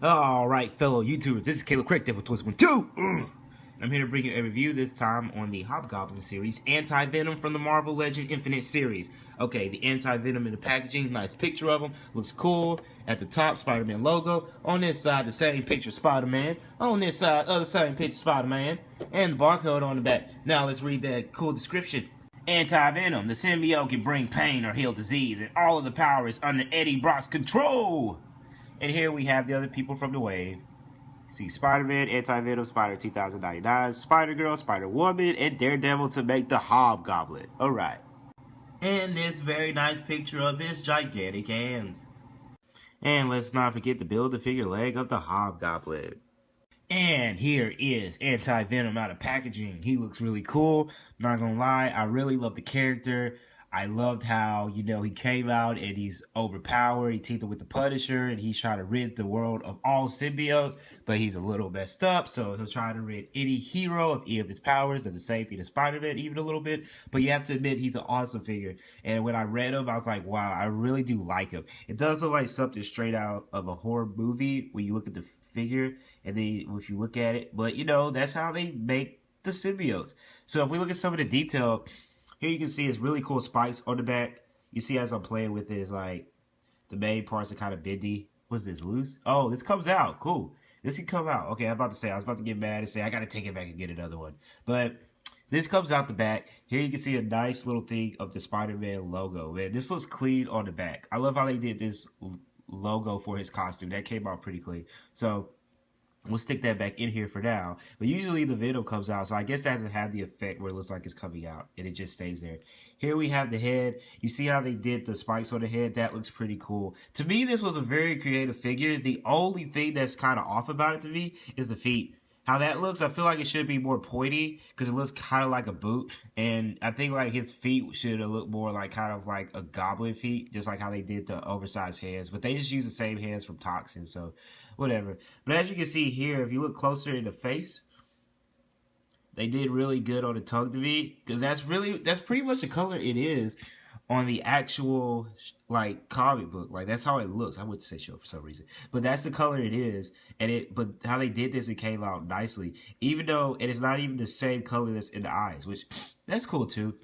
Alright, fellow YouTubers, this is Caleb Craig, Devil Twist 1 2. I'm here to bring you a review, this time on the Hobgoblin series, Anti-Venom from the Marvel Legends Infinite series. Okay, the Anti-Venom in the packaging, nice picture of him, looks cool. At the top, Spider-Man logo. On this side, the same picture, Spider-Man. On this side, other same picture, Spider-Man. And the barcode on the back. Now, let's read that cool description. Anti-Venom, the symbiote can bring pain or heal disease, and all of the power is under Eddie Brock's control. And here we have the other people from the wave. See Spider-Man, Anti-Venom, Spider 2099, Spider-Girl, Spider-Woman, and Daredevil to make the Hobgoblin. Alright. And this very nice picture of his gigantic hands. And let's not forget the Build-A-Figure leg of the Hobgoblin. And here is Anti-Venom out of packaging. He looks really cool. Not gonna lie, I really love the character. I loved how, he came out and he's overpowered. He teamed up with the Punisher and he's trying to rid the world of all symbiotes, but he's a little messed up, so he'll try to rid any hero of any of his powers. That's the same thing as Spider-Man, even a little bit. But you have to admit, he's an awesome figure. And when I read him, I was like, wow, I really do like him. It does look like something straight out of a horror movie when you look at the figure and then if you look at it. But, that's how they make the symbiotes. So if we look at some of the detail, here you can see it's really cool spikes on the back. You see as I'm playing with it, it's like the main parts are kind of bendy. What's this, loose? Oh, this comes out. Cool. This can come out. Okay, I was about to get mad and say I got to take it back and get another one. But this comes out the back. Here you can see a nice little thing of the Spider-Man logo. Man, this looks clean on the back. I love how they did this logo for his costume. That came out pretty clean. So we'll stick that back in here for now. But usually the Venom comes out, so I guess that doesn't have the effect where it looks like it's coming out, and it just stays there. Here we have the head. You see how they did the spikes on the head? That looks pretty cool. To me, this was a very creative figure. The only thing that's kind of off about it to me is the feet. How that looks, I feel like it should be more pointy because it looks kind of like a boot. And I think like his feet should have looked more like kind of like a goblin feet, just like how they did the oversized hands. But they just use the same hands from Toxin, so whatever. But as you can see here, if you look closer in the face, they did really good on the tongue to me because that's pretty much the color it is on the actual like comic book. Like that's how it looks. I wouldn't say show for some reason, but that's the color it is. But how they did this, it came out nicely. Even though it is not even the same color that's in the eyes, which that's cool too.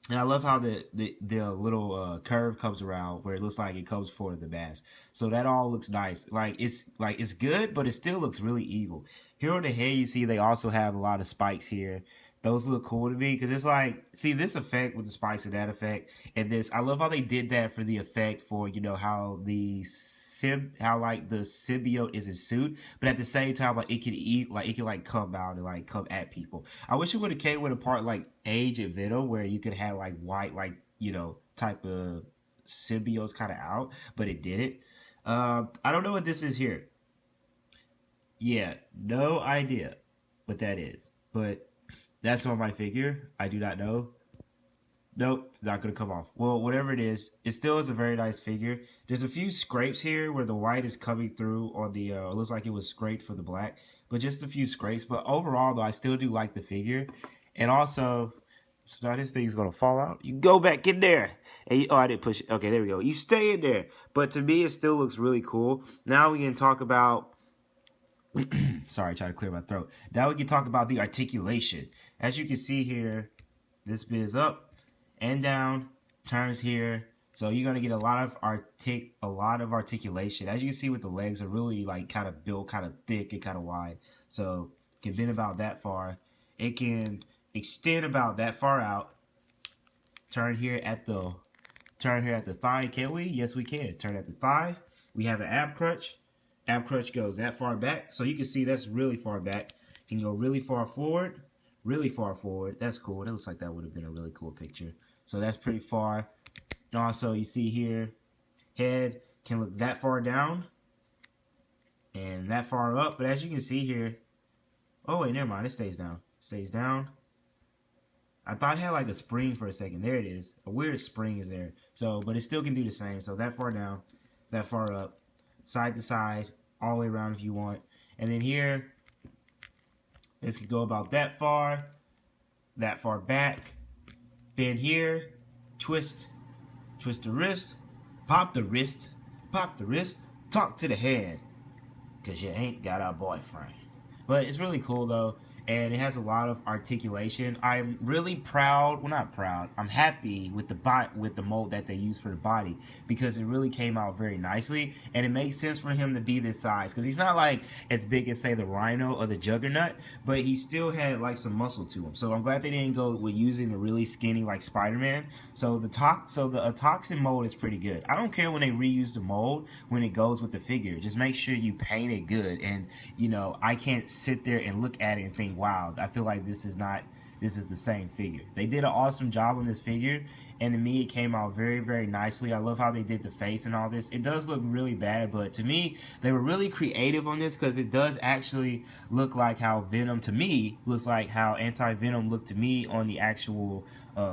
And I love how the little curve comes around where it looks like it comes for the mask. So that all looks nice. It's good, but it still looks really evil. Here on the head, you see they also have a lot of spikes here. Those look cool to me because it's like, see this effect with the spikes and that effect, and this. I love how they did that for the effect for how the symbiote is his suit, but at the same time like it can eat, like it can like come out and like come at people. I wish it would have came with a part like Age of Venom where you could have like white type of symbiotes kind of out, but it didn't. I don't know what this is here. Yeah, no idea what that is, but that's on my figure. I do not know. Nope, it's not going to come off. Well, whatever it is, it still is a very nice figure. There's a few scrapes here where the white is coming through on the, it looks like it was scraped for the black. But just a few scrapes. But overall, though, I still do like the figure. And also, so now this thing's going to fall out. You go back in there. And I didn't push it. Okay, there we go. You stay in there. But to me, it still looks really cool. Now we can talk about... Sorry, trying to clear my throat. Now we can talk about the articulation. As you can see here, this bit is up and down, turns here. So you're gonna get a lot of articulation. As you can see with the legs are really like kind of built kind of thick and kind of wide. So it can bend about that far. It can extend about that far out. Turn here at the thigh, can we? Yes, we can. Turn at the thigh. We have an ab crutch. Ab crutch goes that far back, so you can see that's really far back. Can go really far forward, really far forward. That's cool. It looks like that would have been a really cool picture. So that's pretty far. Also, you see here, head can look that far down and that far up. But as you can see here, oh wait, never mind. It stays down. Stays down. I thought it had like a spring for a second. There it is. A weird spring is there. So, but it still can do the same. So that far down, that far up. Side to side, all the way around if you want. And then here, this could go about that far back, bend here, twist the wrist, pop the wrist, talk to the hand, because you ain't got a boyfriend. But it's really cool though, and it has a lot of articulation. I'm really proud. Well, not proud. I'm happy with the mold that they used for the body, because it really came out very nicely, and it makes sense for him to be this size, because he's not like as big as say the Rhino or the Juggernaut, but he still had like some muscle to him. So I'm glad they didn't go with using the really skinny like Spider-Man. So the toxin mold is pretty good. I don't care when they reuse the mold when it goes with the figure. Just make sure you paint it good, and you know, I can't sit there and look at it and think, wow, I feel like this is the same figure. They did an awesome job on this figure, and to me it came out very, very nicely. I love how they did the face and all this. It does look really bad, but to me they were really creative on this, because it does actually look like how Venom, to me, looks like how Anti-Venom looked to me on the actual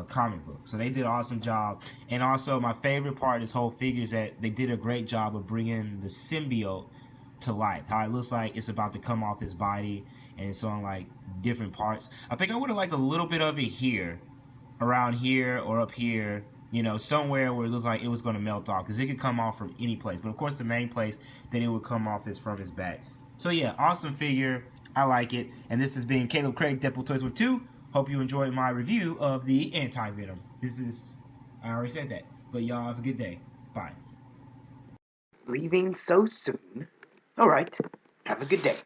comic book. So they did an awesome job. And also my favorite part of this whole figure is that they did a great job of bringing the symbiote to life. How it looks like it's about to come off his body, and it's on like different parts. I think I would have liked a little bit of it here, around here or up here, you know, somewhere where it looks like it was going to melt off, because it could come off from any place. But of course the main place that it would come off is from his back. So yeah, awesome figure. I like it. And this has been Caleb Craig, Deadpool Toys 1-2. Hope you enjoyed my review of the Anti-Venom. I already said that. But y'all have a good day. Bye. Leaving so soon? Alright, have a good day.